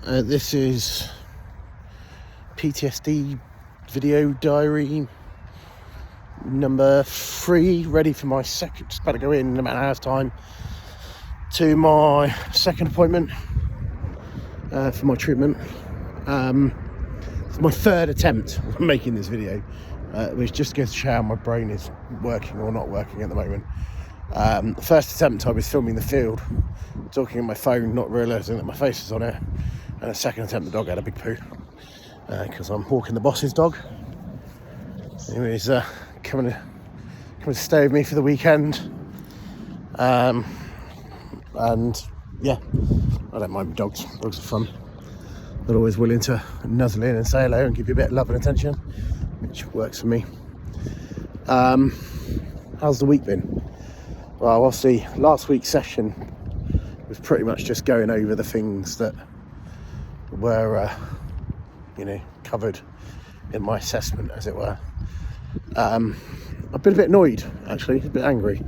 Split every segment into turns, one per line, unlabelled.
This is PTSD video diary number 3, ready for my second, just about to go in about an hour's time to my second appointment for my treatment. It's my third attempt of making this video, which just goes to show how my brain is working or not working at the moment. The first attempt I was filming the field, talking on my phone, not realising that my face was on it, and the second attempt the dog had a big poo, because I'm walking the boss's dog. He was coming to stay with me for the weekend, and yeah, I don't mind dogs are fun. They're always willing to nuzzle in and say hello and give you a bit of love and attention, which works for me. How's the week been? Well, obviously last week's session was pretty much just going over the things that were covered in my assessment, as it were. I've been a bit annoyed, actually, a bit angry,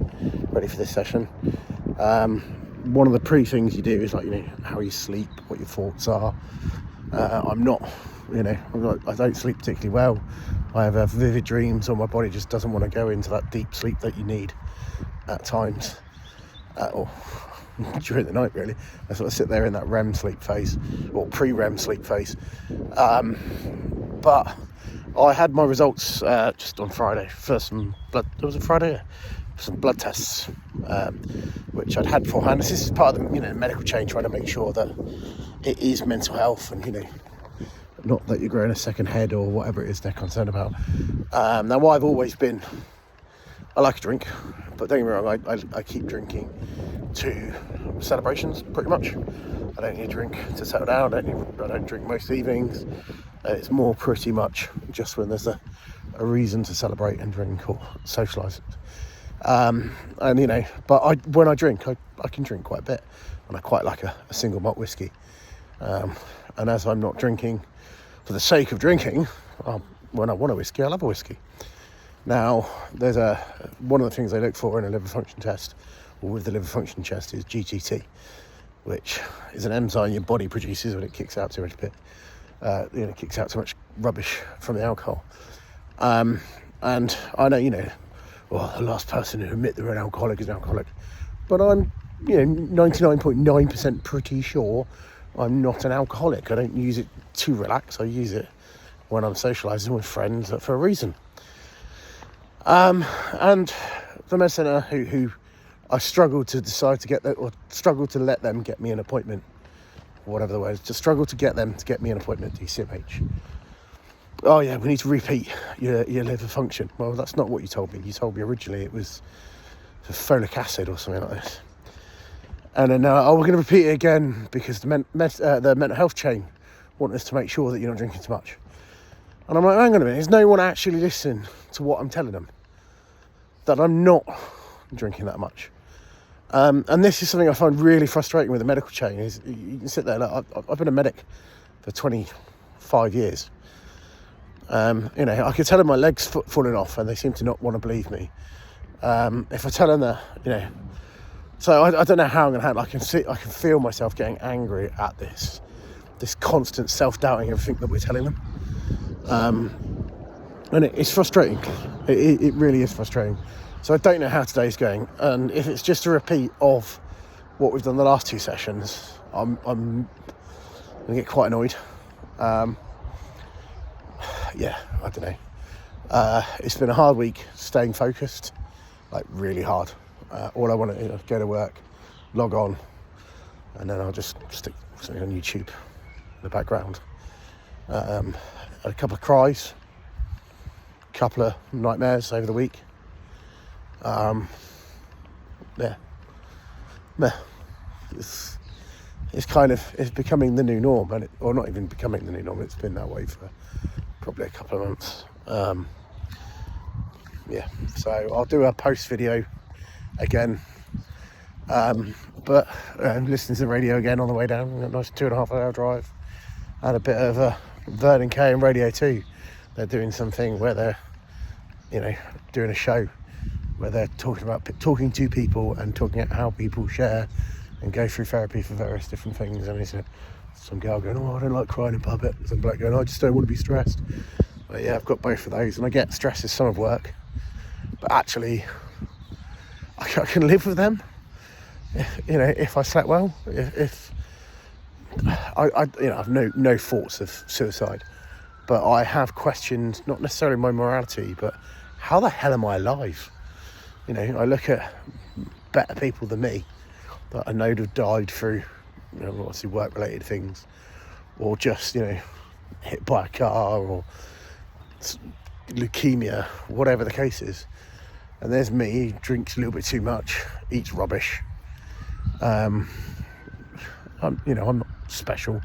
ready for this session. One of the things you do is how you sleep, what your thoughts are. I'm not, I don't sleep particularly well. I have vivid dreams, or my body just doesn't want to go into that deep sleep that you need at times, or during the night, really. I sort of sit there in that REM sleep phase, or pre-REM sleep phase. But I had my results just on Friday for some blood. Was it Friday? Yeah. Some blood tests, which I'd had beforehand. This is part of the medical chain, trying to make sure that it is mental health, and not that you're growing a second head or whatever it is they're concerned about. Now, I've always been, I like a drink, but don't get me wrong, I keep drinking to celebrations, pretty much. I don't need a drink to settle down. I don't drink most evenings. It's more pretty much just when there's a reason to celebrate and drink or socialise. But when I drink, I can drink quite a bit, and I quite like a single malt whiskey. And as I'm not drinking for the sake of drinking, when I want a whiskey, I love a whiskey. Now, there's one of the things they look for in a liver function test, or with the liver function test, is GGT, which is an enzyme your body produces when it kicks out too much kicks out too much rubbish from the alcohol. And I know, the last person to admit they're an alcoholic is an alcoholic, but I'm 99.9% pretty sure I'm not an alcoholic. I don't use it to relax. I use it when I'm socialising with friends for a reason. And the med centre who I struggled to decide to get that, or struggled to let them get me an appointment, or whatever the word is, to struggle to get them to get me an appointment at DCMH. Oh yeah, we need to repeat your liver function. Well, that's not what you told me. You told me originally it was for folic acid or something like this. And then, we're going to repeat it again because the mental health chain want us to make sure that you're not drinking too much. And I'm like, hang on a minute, is no one actually listening to what I'm telling them? That I'm not drinking that much. And this is something I find really frustrating with the medical chain, is you can sit there, I've been a medic for 25 years. I could tell them my legs falling off and they seem to not want to believe me. If I tell them that, so I don't know how I'm going to handle it. I can feel myself getting angry at this constant self-doubting everything that we're telling them. And it's frustrating. It really is frustrating. So I don't know how today's going. And if it's just a repeat of what we've done the last 2 sessions, I'm going to get quite annoyed. Yeah, I don't know. It's been a hard week staying focused, really hard. All I want to do is go to work, log on, and then I'll just stick something on YouTube in the background. Had a couple of cries, a couple of nightmares over the week. It's becoming the new norm, or not even becoming the new norm. It's been that way for probably a couple of months. So I'll do a post video again, but listening to the radio again on the way down. A nice 2.5 hour drive. Had a bit of Vernon K and Radio 2. They're doing something where they're doing a show where they're talking to people and talking about how people share and go through therapy for various different things. And it's a some girl going, oh, I don't like crying in public. Some bloke going, I just don't want to be stressed. But yeah, I've got both of those, and I get stress is some of work, but actually I can live with them. If I slept well, if I have no thoughts of suicide, but I have questioned not necessarily my morality, but how the hell am I alive? I look at better people than me that I know have died through, obviously work-related things, or just hit by a car or leukemia, whatever the case is. And there's me, drinks a little bit too much, eats rubbish. I'm not special.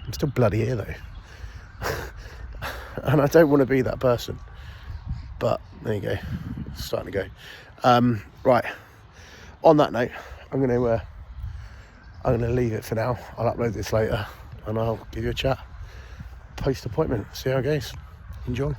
I'm still bloody here though. And I don't want to be that person. But there you go. It's starting to go. Right. On that note, I'm gonna leave it for now. I'll upload this later and I'll give you a chat post appointment. See how it goes. Enjoy.